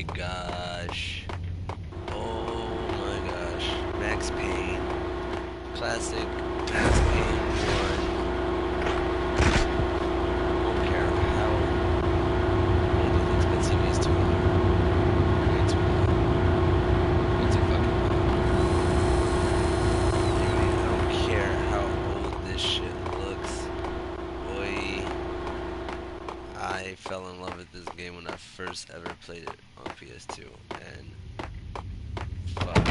gosh. Oh my gosh. Max Payne. Classic Max Payne 1. Don't care how old it looks, but CV is too loud. Way too loud. Way too fucking loud. Dude, I don't care how old this shit looks. Boy, I fell in love with this game when I first ever played it on PS2, and fuck,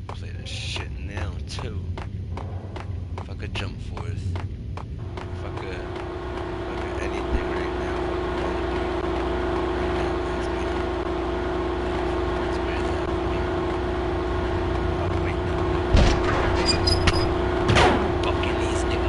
play the shit now too. If I could jump forth, if I could anything right now, right now, it's me. It's where it's at for me. Oh wait, no. Fucking these niggas.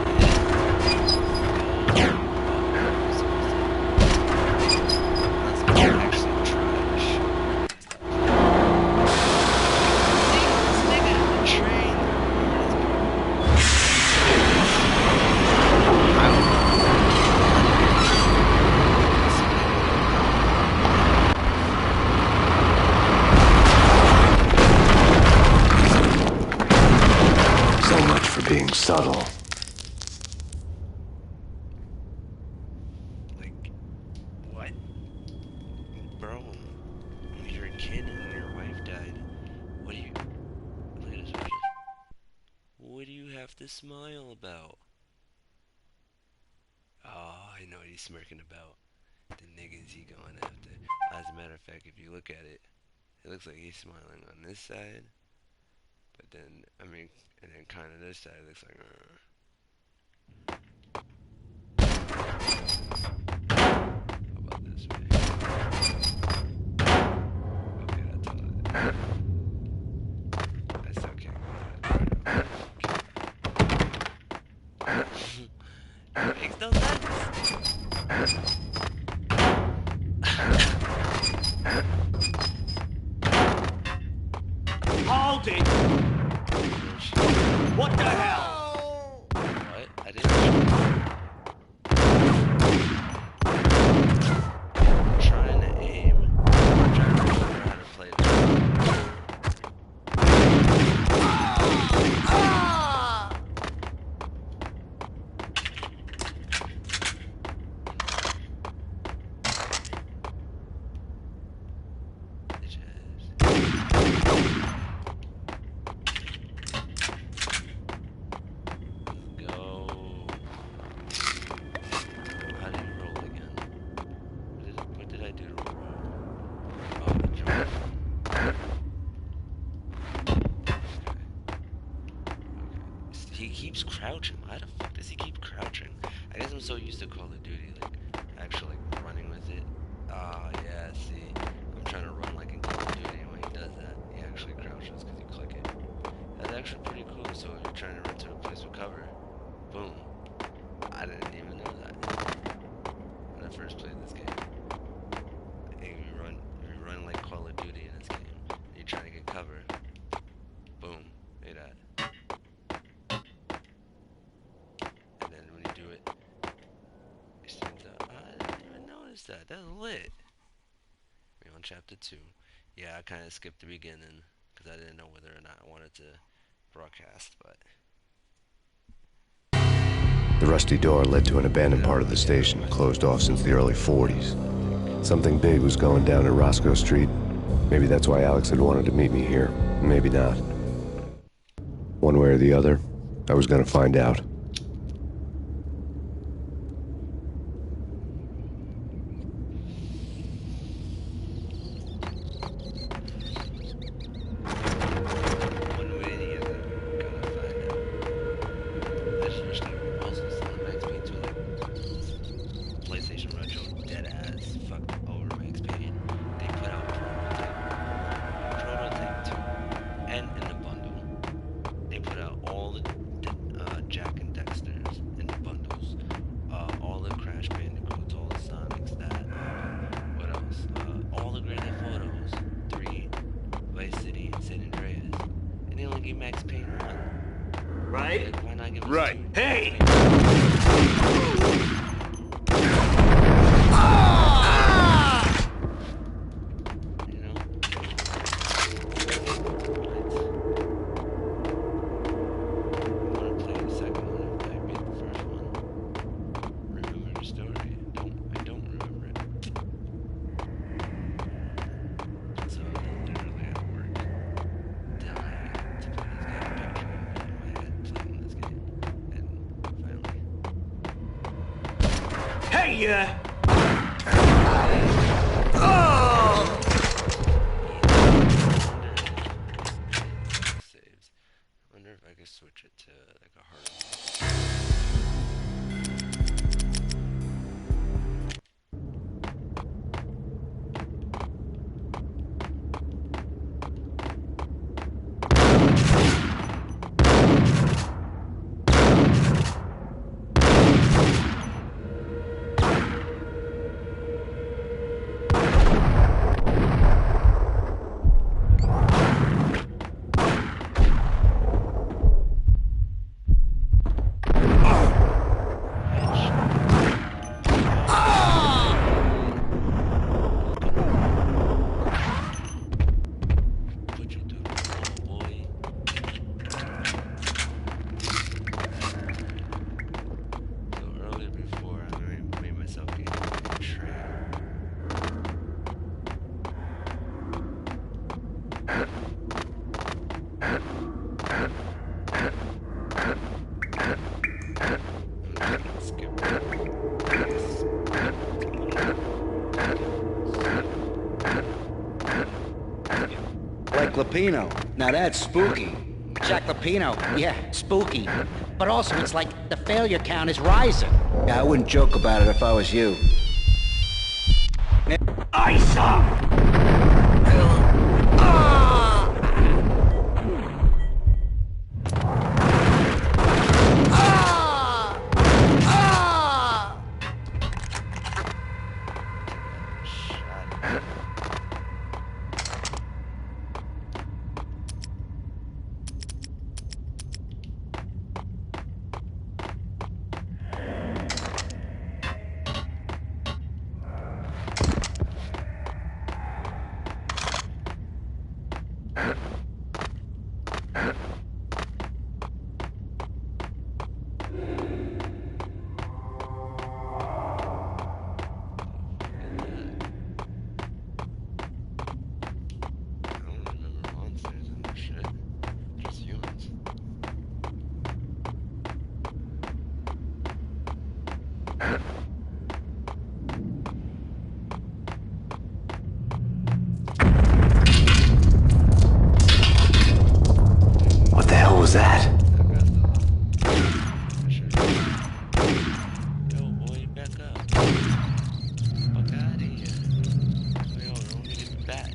Being subtle. Like, what? Bro, when you're a kid and your wife died, what do you... Look at this picture. What do you have to smile about? Oh, I know what he's smirking about. The niggas he going after. As a matter of fact, if you look at it, it looks like he's smiling on this side. But then, I mean, and then kind of this side looks like, How about this way? Okay, that's all it. That's okay. It makes no sense. Hold it! What the hell? What? I didn't know. I'm trying to aim. I'm trying to remember how to play this. He keeps crouching. Why the fuck does he keep crouching? I guess I'm so used to Call of Duty, like, actually like, running with it. Ah, yeah, see. I'm trying to run like in Call of Duty, and when he does that, he actually crouches because you click it. That's actually pretty cool, so if you're trying to run to a place with cover, boom. I didn't even know that when I first played this game. If you run like Call of Duty in this game, and you're trying to get cover, boom, look at that. That's lit. We're on chapter 2. Yeah, I kind of skipped the beginning because I didn't know whether or not I wanted to broadcast, but... The rusty door led to an abandoned part of the station, closed off since the early 40s. Something big was going down at Roscoe Street. Maybe that's why Alex had wanted to meet me here. Maybe not. One way or the other, I was gonna find out. Max Payne 1. Right? Like, why not give us Right. two? Hey! ya! Saves. I wonder if I could switch it to like a hard. Put you through the wall, boy. So earlier before I made myself get a tray. Skip. Like Lapino. Now that's spooky. Jack Lapino, yeah, spooky. But also, it's like the failure count is rising. Yeah, I wouldn't joke about it if I was you. ISA! I don't remember monsters and shit. Just humans. What the hell was that? I messed up. I should. Yo, boy, back up. Fuck out of here. Yo, don't give me back.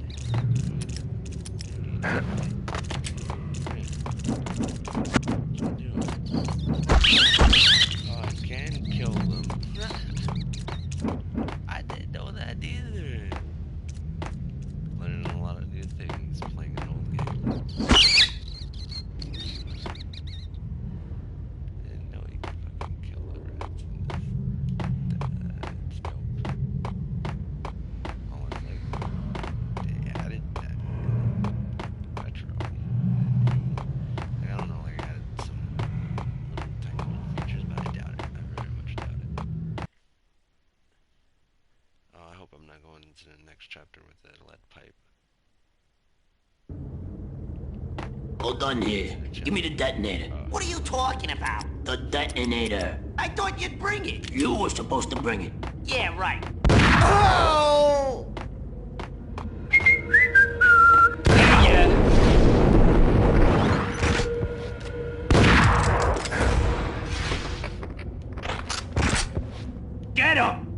Oh, I can kill them. I didn't know that either. Learning a lot of new things playing an old game. Didn't know you could fucking kill the rats in this. That's dope. Almost like they added that retro. Like, I don't know, like I added some little tiny little features, but I doubt it. I very much doubt it. Oh, I hope I'm not going into the next chapter with a lead pipe. All done here. Give me the detonator. What are you talking about? The detonator. I thought you'd bring it. You were supposed to bring it. Yeah, right. Oh! Get him!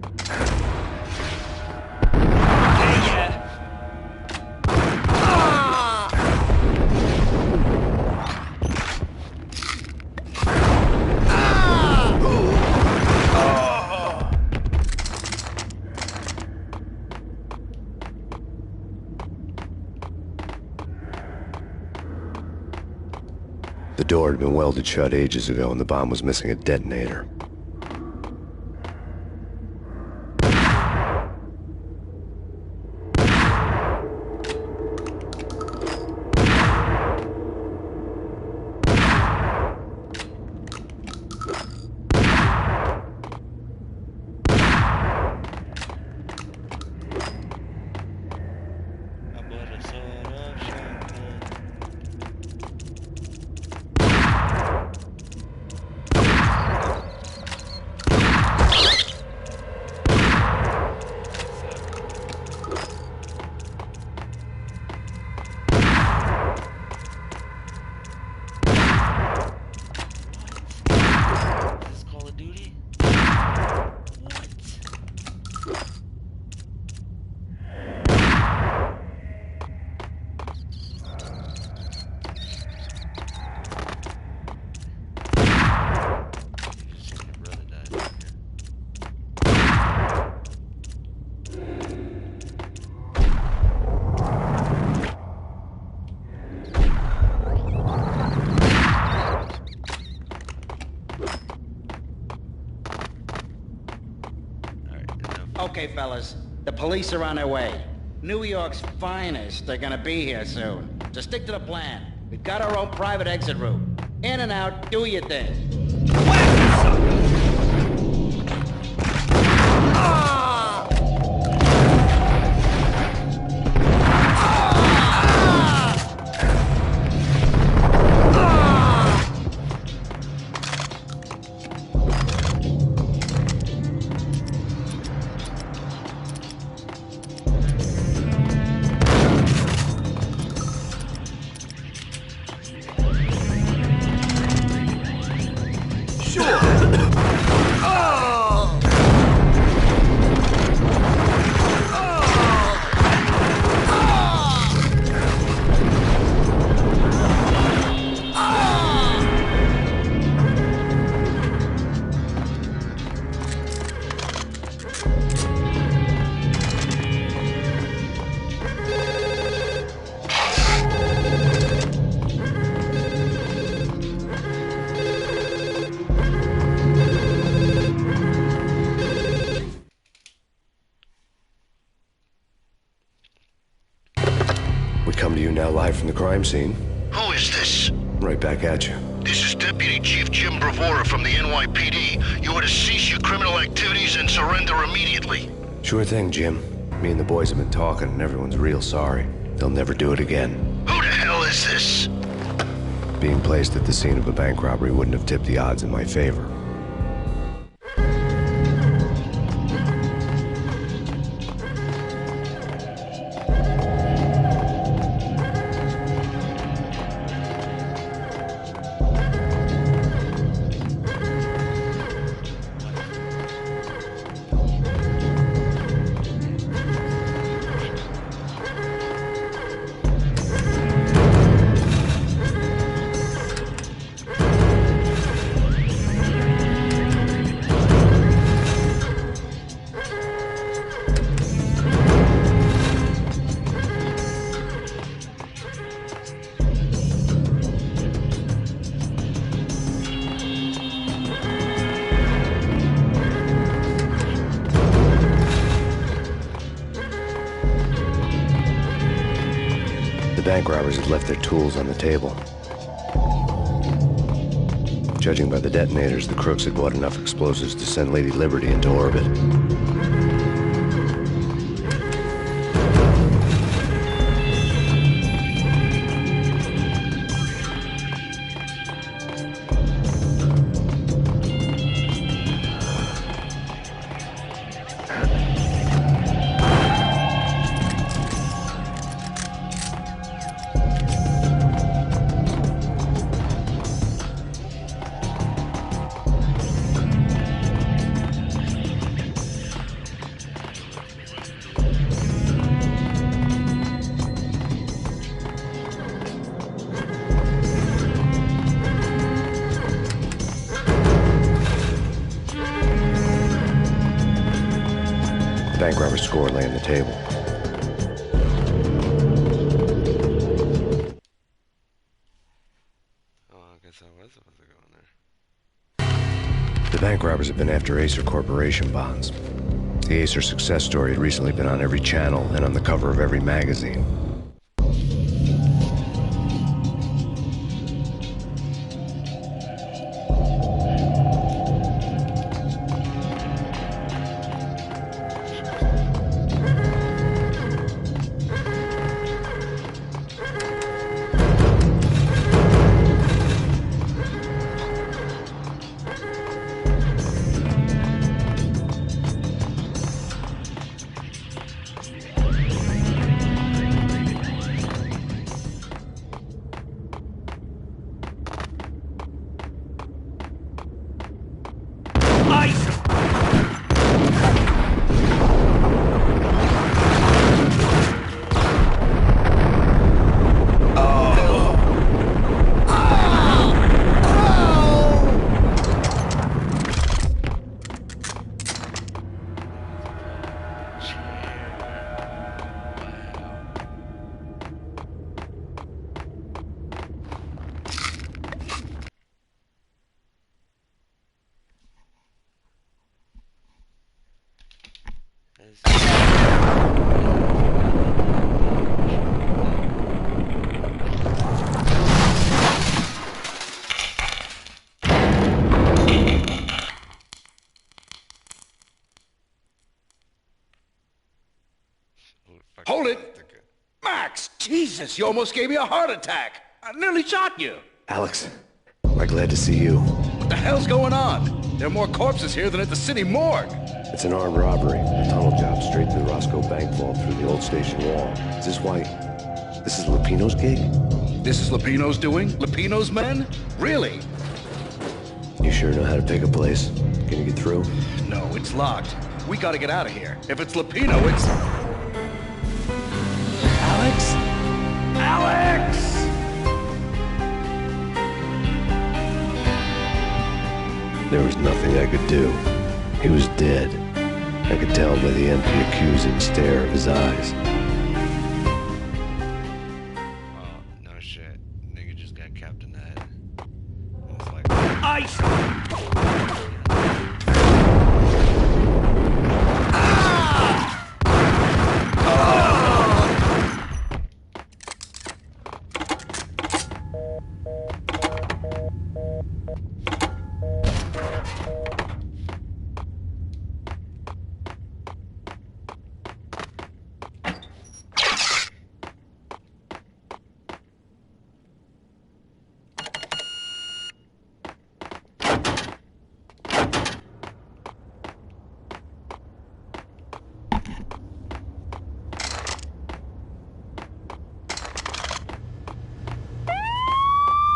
The door had been welded shut ages ago and the bomb was missing a detonator. I bought a sword of shotgun. Okay, fellas. The police are on their way. New York's finest are gonna be here soon. So stick to the plan. We've got our own private exit route. In and out, do your thing. Come to you now live from the crime scene. Who is this? Right back at you. This is Deputy Chief Jim Bravura from the NYPD. You are to cease your criminal activities and surrender immediately. Sure thing, Jim. Me and the boys have been talking and everyone's real sorry. They'll never do it again. Who the hell is this? Being placed at the scene of a bank robbery wouldn't have tipped the odds in my favor. The bank robbers had left their tools on the table. Judging by the detonators, the crooks had bought enough explosives to send Lady Liberty into orbit. The bank robber's score lay on the table. Oh, I guess I was supposed to go in there. The bank robbers had been after Acer Corporation bonds. The Acer success story had recently been on every channel and on the cover of every magazine. Hold it! Max! Jesus, you almost gave me a heart attack! I nearly shot you! Alex, am I glad to see you? What the hell's going on? There are more corpses here than at the city morgue! It's an armed robbery. A tunnel job straight to the Roscoe Bank vault through the old station wall. Is this why... This is Lupino's gig? This is Lupino's doing? Lupino's men? Really? You sure know how to pick a place? Can you get through? No, it's locked. We gotta get out of here. If it's Lupino, it's... Alex? Alex! There was nothing I could do. He was dead. I could tell by the empty, accusing stare of his eyes. Oh, no shit. Nigga just got capped in the head. I was like... Ice!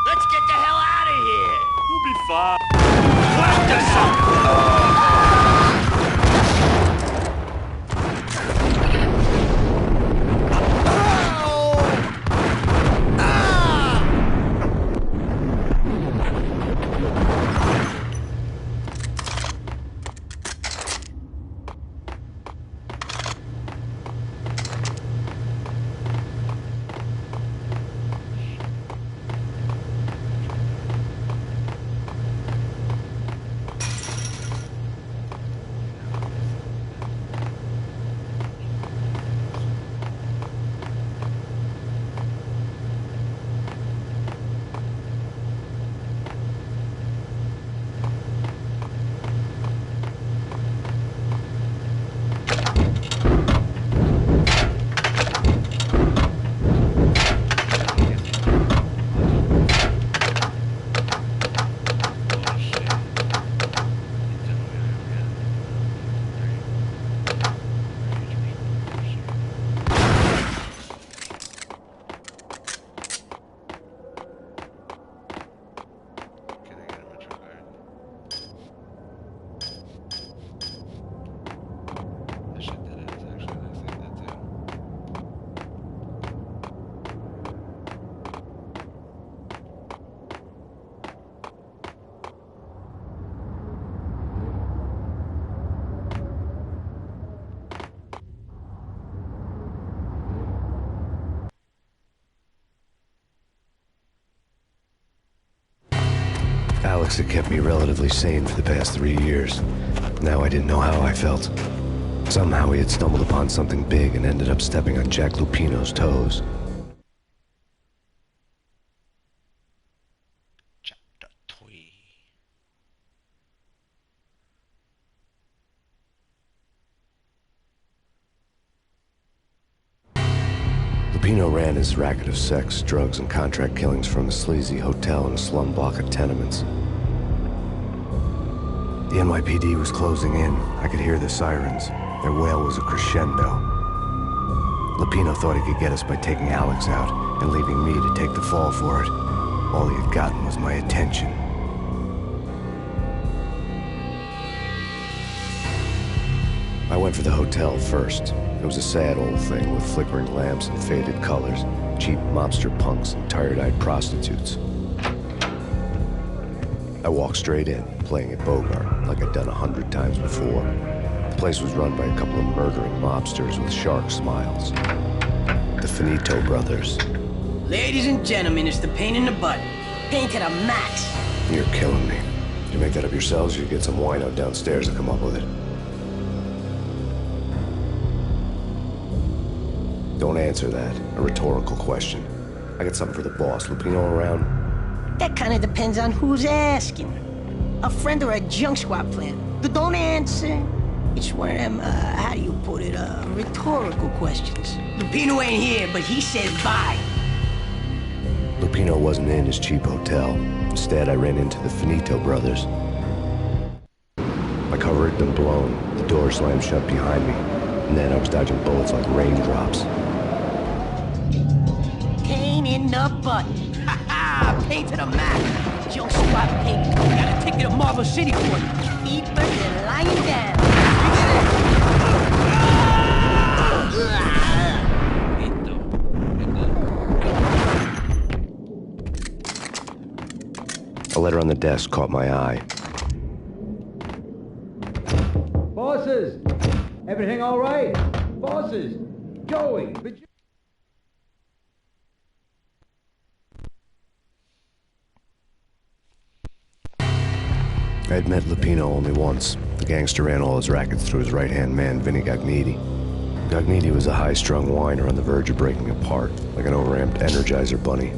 Let's get the hell out of here. We'll be fine. Whack the sucker! Alex had kept me relatively sane for the past 3 years. Now I didn't know how I felt. Somehow he had stumbled upon something big and ended up stepping on Jack Lupino's toes. Chapter 3. Lupino ran his racket of sex, drugs, and contract killings from a sleazy hotel in a slum block of tenements. The NYPD was closing in. I could hear the sirens. Their wail was a crescendo. Lupino thought he could get us by taking Alex out and leaving me to take the fall for it. All he had gotten was my attention. I went for the hotel first. It was a sad old thing with flickering lamps and faded colors, cheap mobster punks and tired-eyed prostitutes. I walked straight in, playing at Bogart, like I'd done 100 times before. The place was run by a couple of murdering mobsters with shark smiles. The Finito brothers. Ladies and gentlemen, it's the Payne in the butt. Payne to the max. You're killing me. Did you make that up yourselves, or you get some wino downstairs to come up with it? Don't answer that. A rhetorical question. I got something for the boss. Lupino around? That kind of depends on who's asking. A friend or a junk squad plan. Don't answer. It's one of them, how do you put it, rhetorical questions. Lupino ain't here, but he said bye. Lupino wasn't in his cheap hotel. Instead, I ran into the Finito brothers. My cover had been blown. The door slammed shut behind me. And then I was dodging bullets like raindrops. Payne in the butt. Ha ha! Payne to the max. Junk squad Payne. Got a ticket to Marble City for you. Deeper than lying down. A letter on the desk caught my eye. Bosses! Everything all right? Bosses! Joey! I had met Lupino only once. The gangster ran all his rackets through his right-hand man, Vinny Gagniti. Gagniti was a high-strung whiner on the verge of breaking apart, like an overamped Energizer bunny.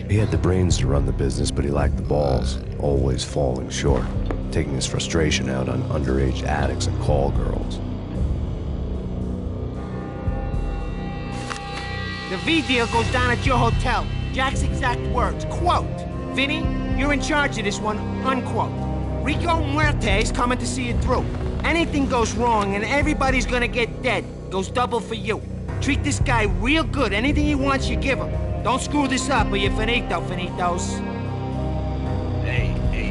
He had the brains to run the business, but he lacked the balls, always falling short, taking his frustration out on underage addicts and call girls. The V deal goes down at your hotel. Jack's exact words, quote, "Vinny, you're in charge of this one," unquote. Rico Muerte's coming to see it through. Anything goes wrong and everybody's gonna get dead. Goes double for you. Treat this guy real good. Anything he wants, you give him. Don't screw this up or you're finito, finitos.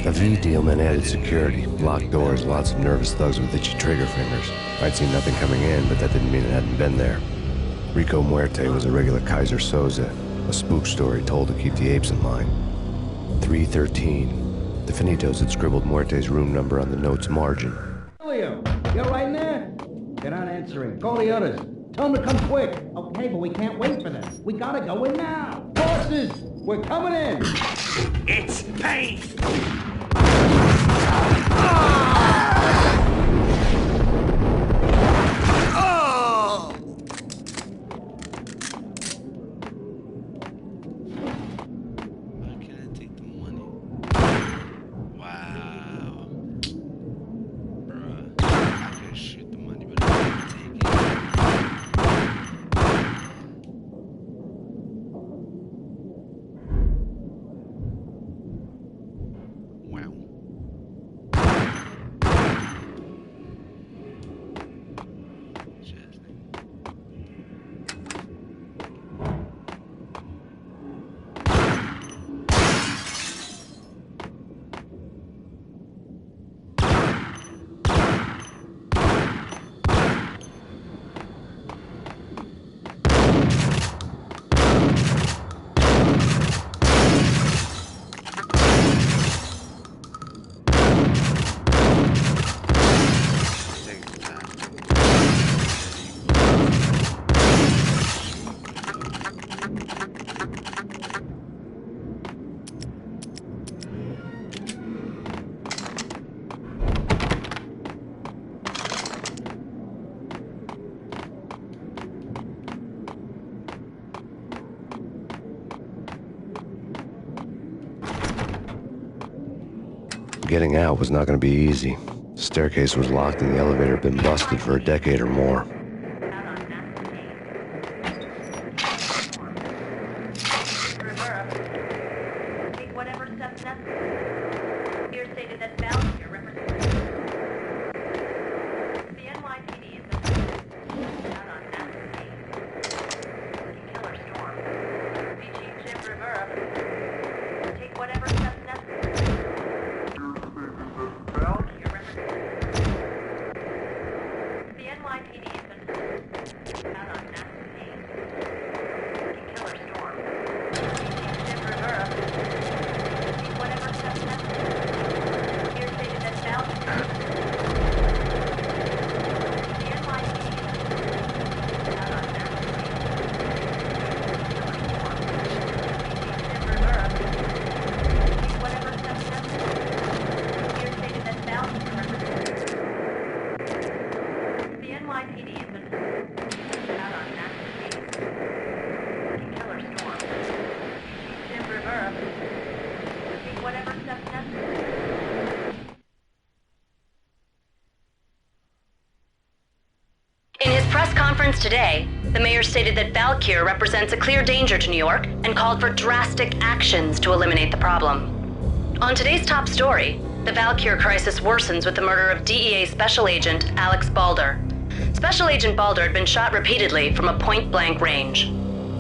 The V deal meant added security, locked doors, lots of nervous thugs with itchy trigger fingers. I'd seen nothing coming in, but that didn't mean it hadn't been there. Rico Muerte was a regular Kaiser Soze, a spook story told to keep the apes in line. 313. The Finitos had scribbled Muerte's room number on the note's margin. Julio, you're right in there? They're not answering. Call the others. Tell them to come quick. Okay, but we can't wait for them. We gotta go in now. Bosses, we're coming in. It's Payne! Why can't I take the money? Wow. Bruh. I can shoot the money, but I can't take it. Wow. Chesney. Take the time. Getting out was not going to be easy. The staircase was locked and the elevator had been busted for a decade or more. Take whatever steps necessary. Here stated that balance your reference. The NYPD is out on massive killer storm. The Chief Jim Rivera. Take whatever steps necessary. Your reference. The NYPD is out on massive killer storm. Jim Rivera. Take whatever steps necessary. Here stated that balance. The NYPD out on massive killer storm. Jim Rivera. Take whatever steps necessary. Here stated that balance. The NYPD has been out on massive press conference today, the mayor stated that Valkyr represents a clear danger to New York and called for drastic actions to eliminate the problem. On today's top story, the Valkyr crisis worsens with the murder of DEA Special Agent Alex Balder. Special Agent Balder had been shot repeatedly from a point-blank range.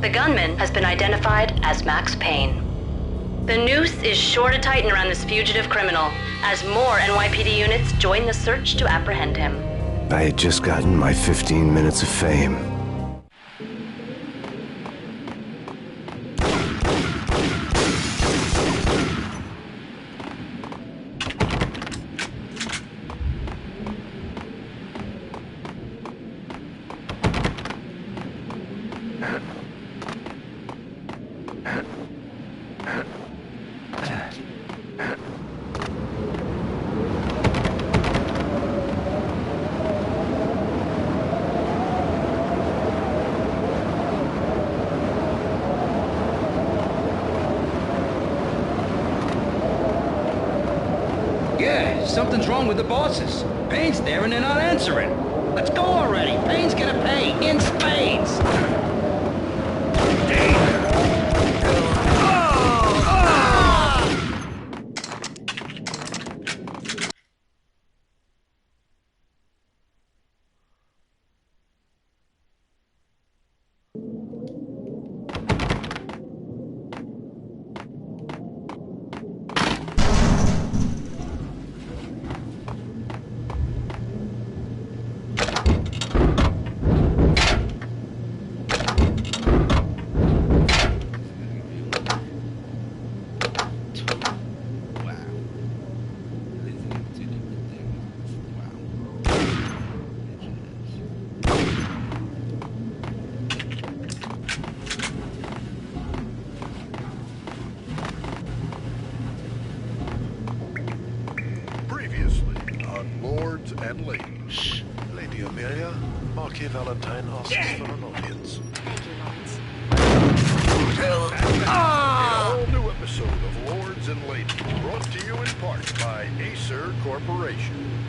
The gunman has been identified as Max Payne. The noose is sure to tighten around this fugitive criminal as more NYPD units join the search to apprehend him. I had just gotten my 15 minutes of fame. Yeah, something's wrong with the bosses. Payne's there and they're not answering. Let's go already. Payne's gonna pay in spades. And ladies. Lady Amelia, Marquis Valentine asks for an audience. Thank you, Lawrence. An all-new episode of Lords and Ladies, brought to you in part by Acer Corporation.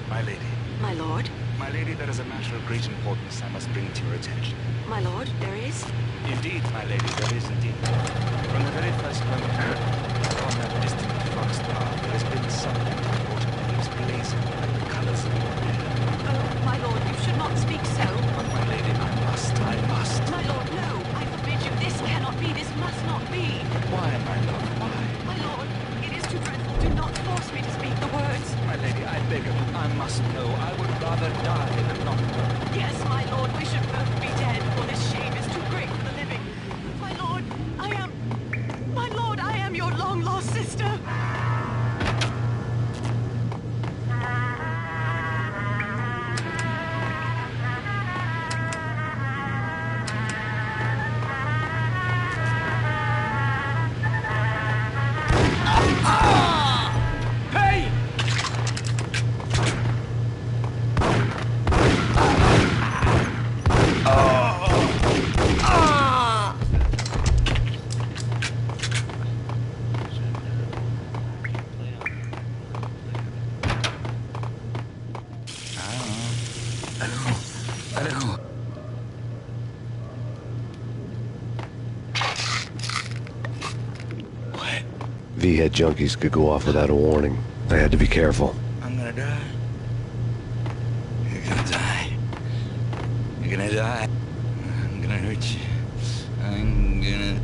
My lady. My lord? My lady, there is a matter of great importance I must bring to your attention. My lord, there is? Indeed, my lady, there is indeed. From the very first moment on that distant forest path, there has been something that water waves blazing like the colors of your hair. Oh, my lord, you should not speak so. But my lady, I must. My lord, no, I forbid you. This cannot be, this must not be. Why, my lord, why? My lord, it is too dreadful. Do not force me to speak the words. My lady, I beg of you, I must know. I would rather die than not know. Yes, my lord, we should both be dead, for this shame is too great for the living. My lord, I am your long-lost sister. V-head junkies could go off without a warning. I had to be careful. I'm gonna die. You're gonna die. You're gonna die. I'm gonna hurt you. I'm gonna...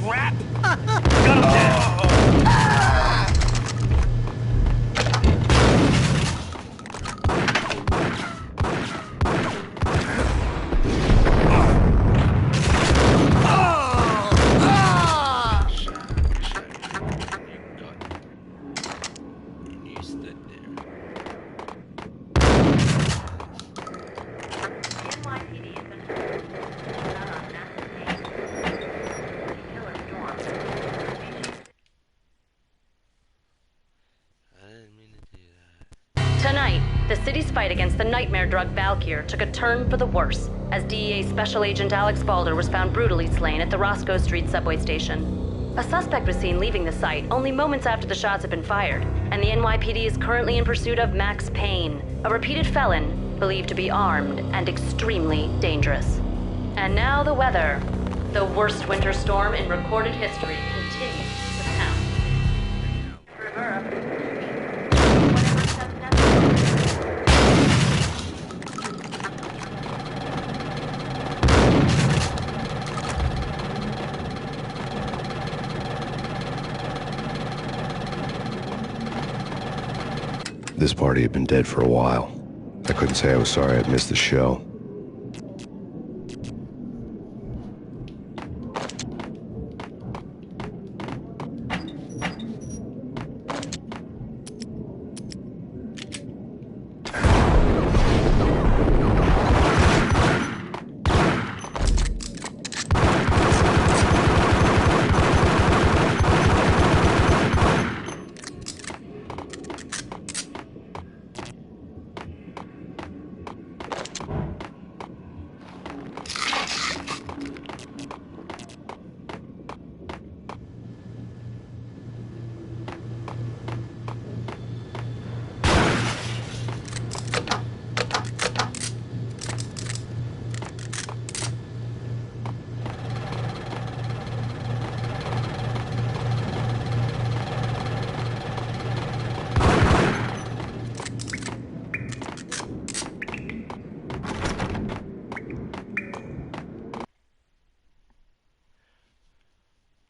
crap! Got him down! You stood there. The NYPD has been out on massive Payne. Killer storm. I didn't mean to do that. Tonight, the city's fight against the nightmare drug Valkyr took a turn for the worse as DEA Special Agent Alex Balder was found brutally slain at the Roscoe Street subway station. A suspect was seen leaving the site only moments after the shots had been fired, and the NYPD is currently in pursuit of Max Payne, a repeated felon believed to be armed and extremely dangerous. And now the weather. The worst winter storm in recorded history continues to pound. Rivera. Whatever steps necessary. This party had been dead for a while. I couldn't say I was sorry I'd missed the show.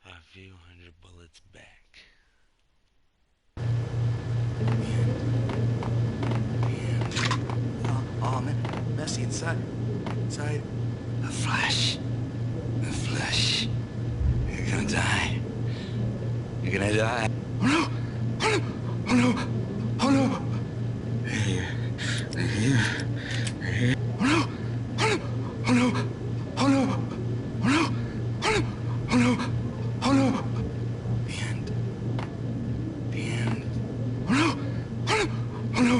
A few hundred bullets back. Oh man, messy inside. Inside. A flash. A flesh. You're gonna die. You're gonna die. Oh no! Oh no! Oh no! Oh no! They're here. They're here. They're here. Oh no! Oh no! Oh no! Oh no! Oh no! Oh no! Oh no! Oh no! The end. The end. Oh no! Oh no! Oh no!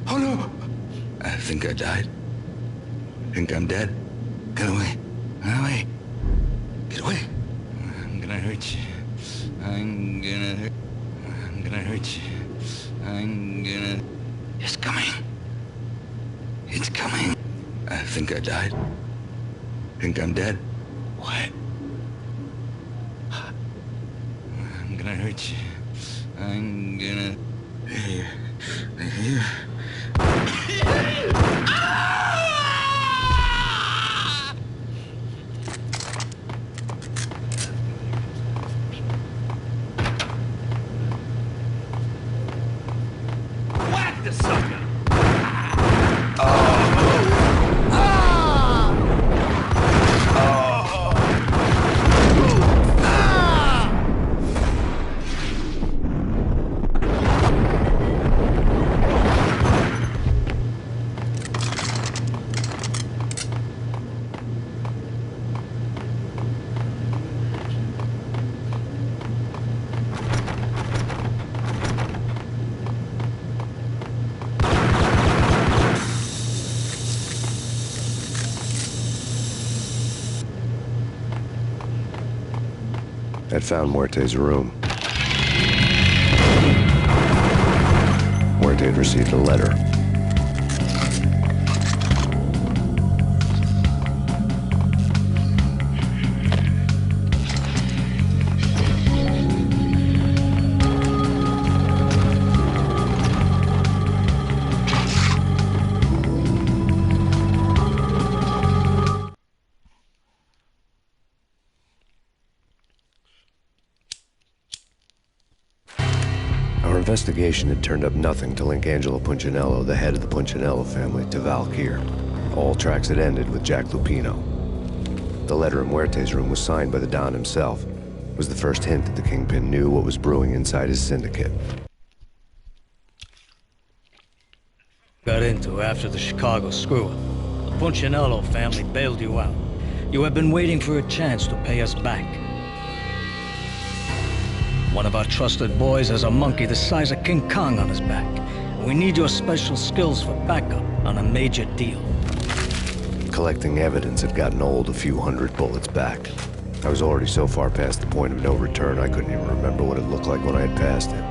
Oh no! I think I died. I think I'm dead. Get away. Get away. Get away. I'm gonna hurt you. I'm gonna hurt. I'm gonna hurt you. I'm gonna. It's coming. It's coming. I think I died. Think I'm dead. What? I'm gonna hurt you. I'm gonna. They're here. They're here. Whack the sucker! I'd found Muerte's room. Muerte had received a letter. investigation had turned up nothing to link Angelo Punchinello, the head of the Punchinello family, to Valkyr. All tracks had ended with Jack Lupino. The letter in Muerte's room was signed by the Don himself. It was the first hint that the Kingpin knew what was brewing inside his syndicate. Got into after the Chicago screw-up. The Punchinello family bailed you out. You have been waiting for a chance to pay us back. One of our trusted boys has a monkey the size of King Kong on his back. We need your special skills for backup on a major deal. Collecting evidence had gotten old a few hundred bullets back. I was already so far past the point of no return I couldn't even remember what it looked like when I had passed it.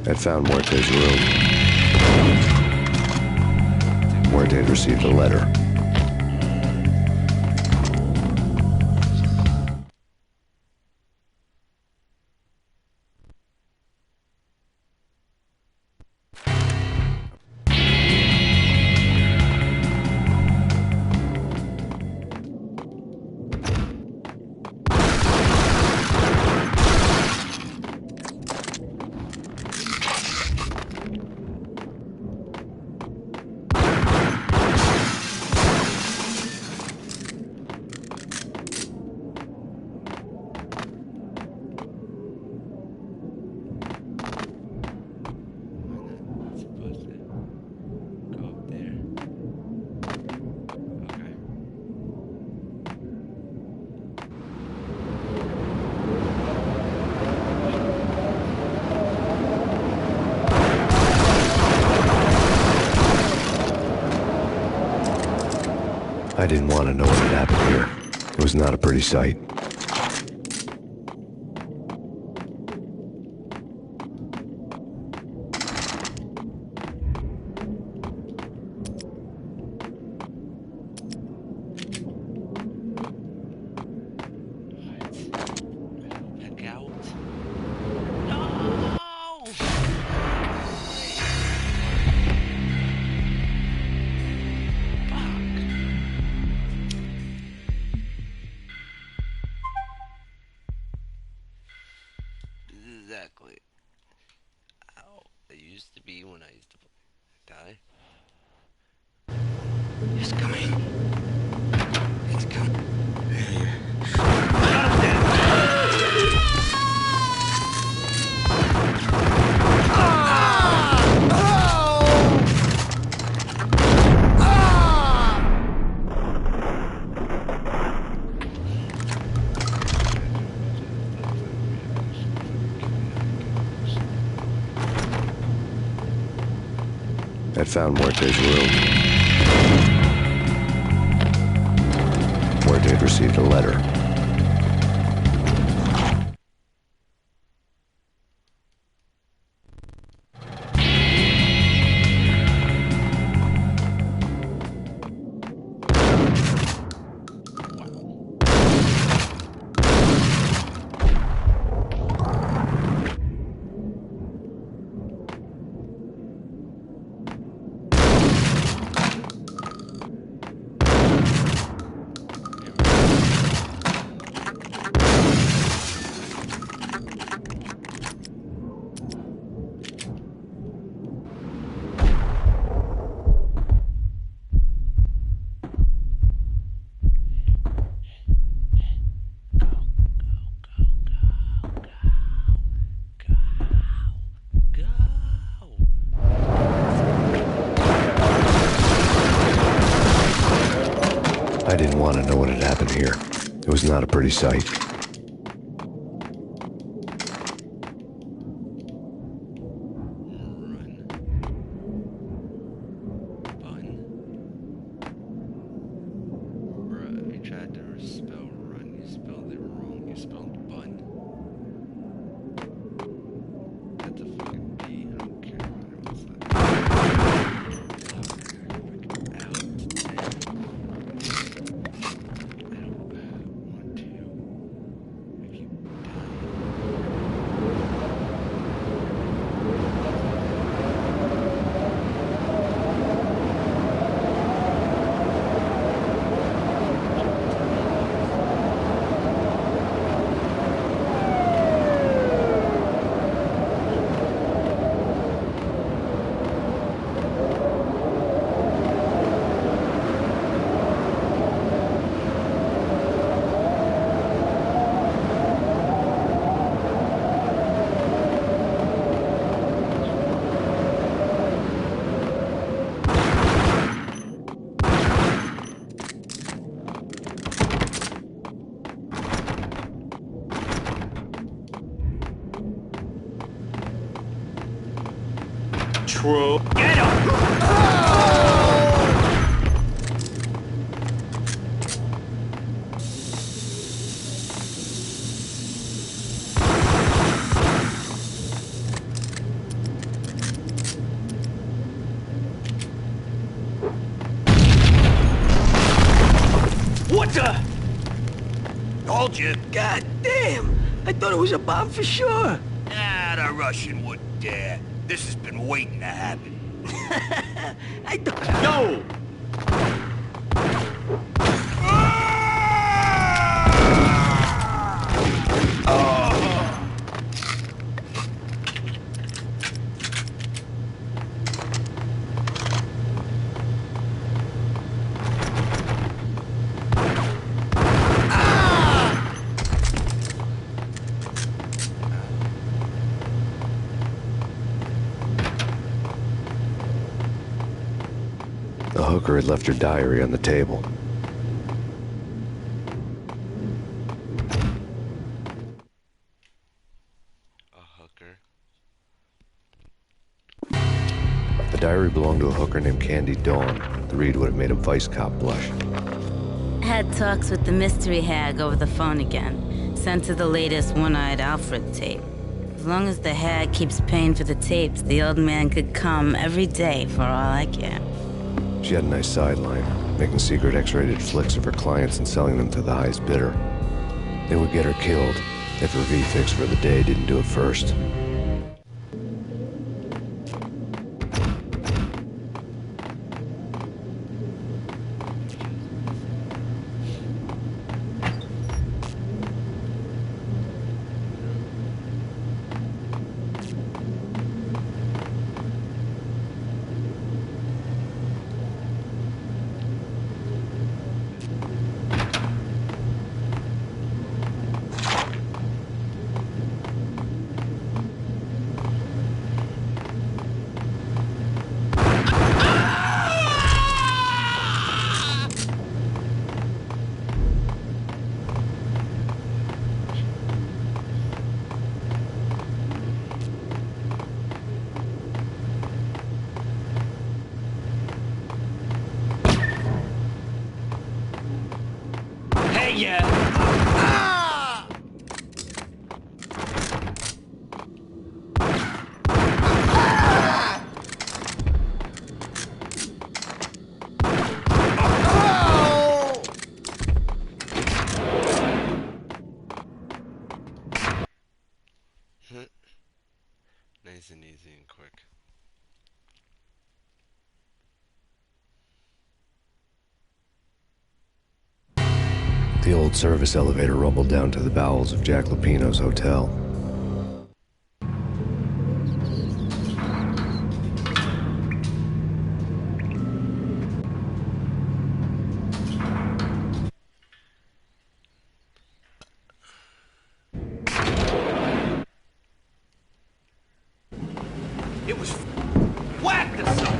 I'd found Muerte's room. Muerte had received a letter. I didn't want to know what had happened here. It was not a pretty sight. Exactly how it used to be when I used to die. It's coming. It's coming. I'd found Muerte's room. Muerte had received a letter. didn't want to know what had happened here. It was not a pretty sight. True. Get him! What the? Told you. God damn! I thought it was a bomb for sure. Ah, the Russian wouldn't dare. This has been waiting to happen. I thought... Yo! The hooker had left her diary on the table. A hooker? The diary belonged to a hooker named Candy Dawn. The read would have made a vice cop blush. Had talks with the mystery hag over the phone again. Sent her the latest One-Eyed Alfred tape. As long as the hag keeps paying for the tapes, the old man could come every day for all I care. She had a nice sideline, making secret X-rated flicks of her clients and selling them to the highest bidder. They would get her killed if her V-fix for the day didn't do it first. Nice and easy and quick. The old service elevator rumbled down to the bowels of Jack Lupino's hotel. It was... Whack the son!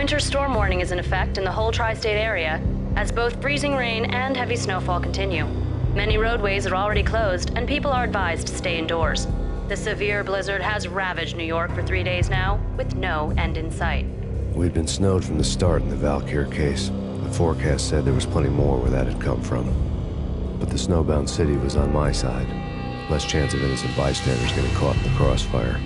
winter storm warning is in effect in the whole tri-state area, as both freezing rain and heavy snowfall continue. Many roadways are already closed, and people are advised to stay indoors. The severe blizzard has ravaged New York for 3 days now, with no end in sight. We'd been snowed from the start in the Valkyr case. The forecast said there was plenty more where that had come from. But the snowbound city was on my side. Less chance of innocent bystanders getting caught in the crossfire.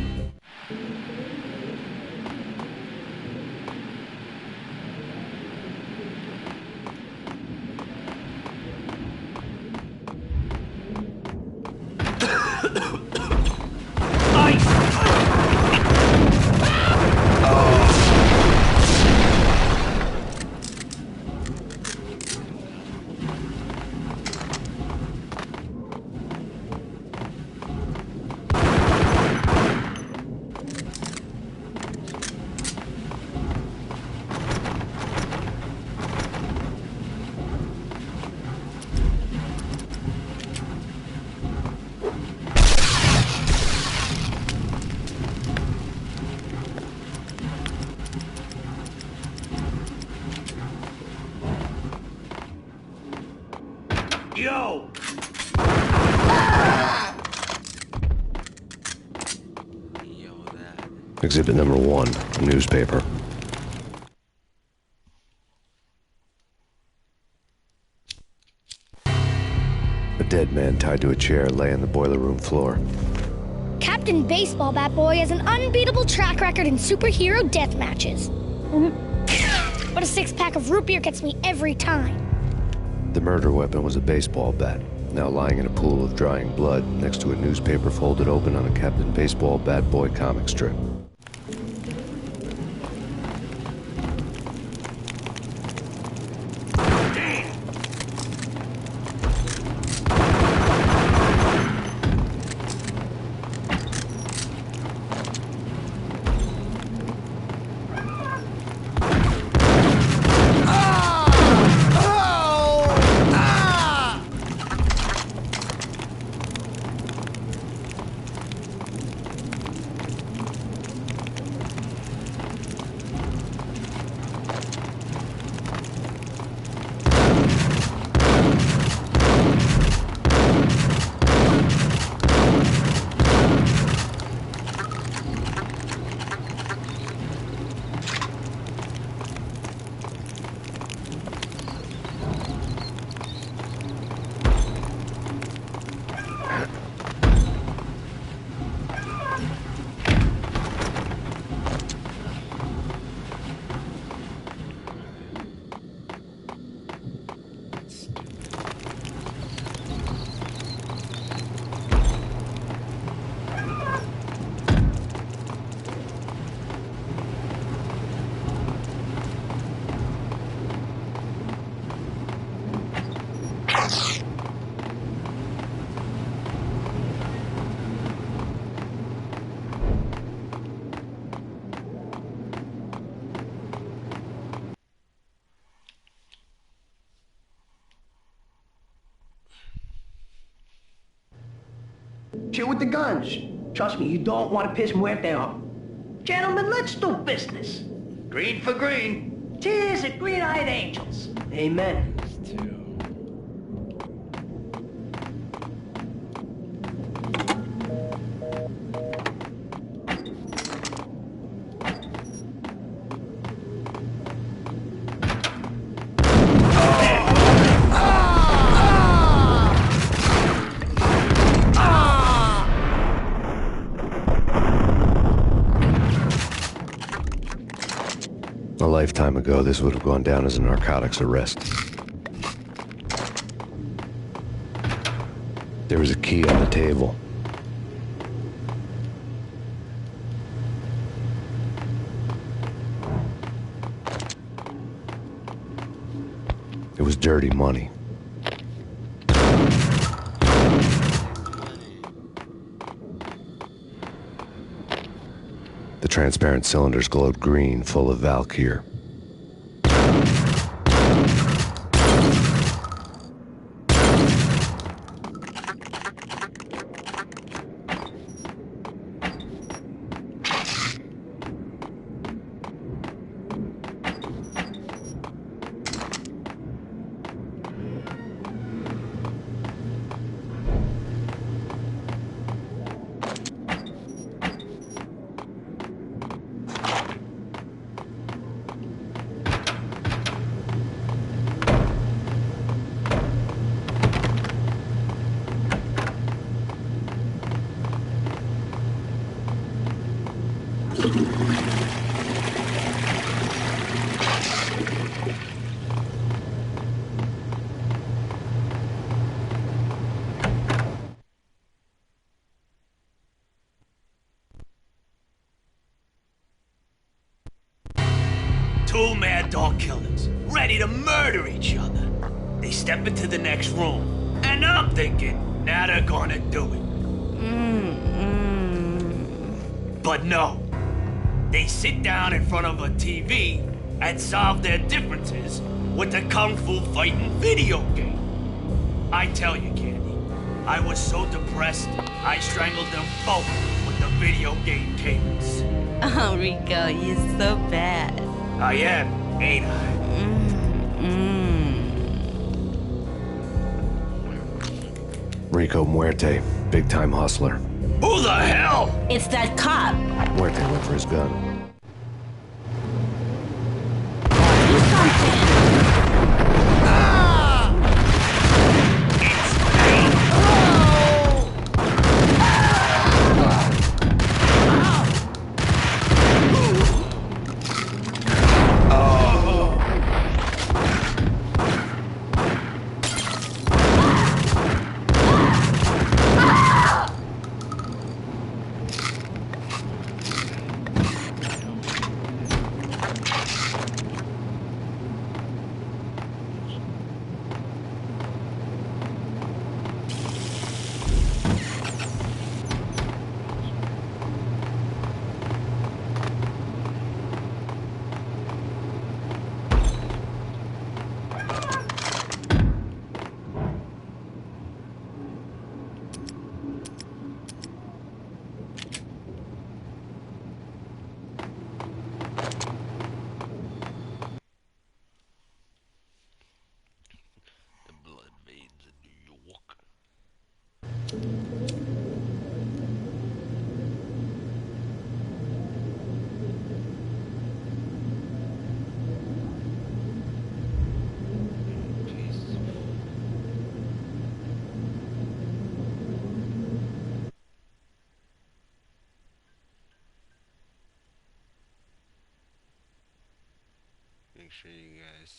Yo! Exhibit number 1, a newspaper. A dead man tied to a chair lay on the boiler room floor. Captain Baseball Bat Boy has an unbeatable track record in superhero death matches. But a 6-pack of root beer gets me every time. The murder weapon was a baseball bat, now lying in a pool of drying blood next to a newspaper folded open on a Captain Baseball Bat Boy comic strip. Shit with the guns. Trust me, you don't want to piss Muerte off. Gentlemen, let's do business. Green for green. Cheers at green-eyed angels. Amen. A lifetime ago, this would have gone down as a narcotics arrest. There was a key on the table. It was dirty money. The transparent cylinders glowed green, full of Valkyr. Two mad dog killers, ready to murder each other. They step into the next room, and I'm thinking, now they're gonna do it. But no. They sit down in front of a TV and solve their differences with the Kung Fu fighting video game. I tell you, Candy, I was so depressed, I strangled them both with the video game cables. Oh, Rico, you're so bad. I am, ain't I? Rico Muerte, big-time hustler. Who the hell? It's that cop. Muerte went for his gun. Do something. Make sure you guys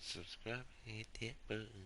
subscribe, hit that button.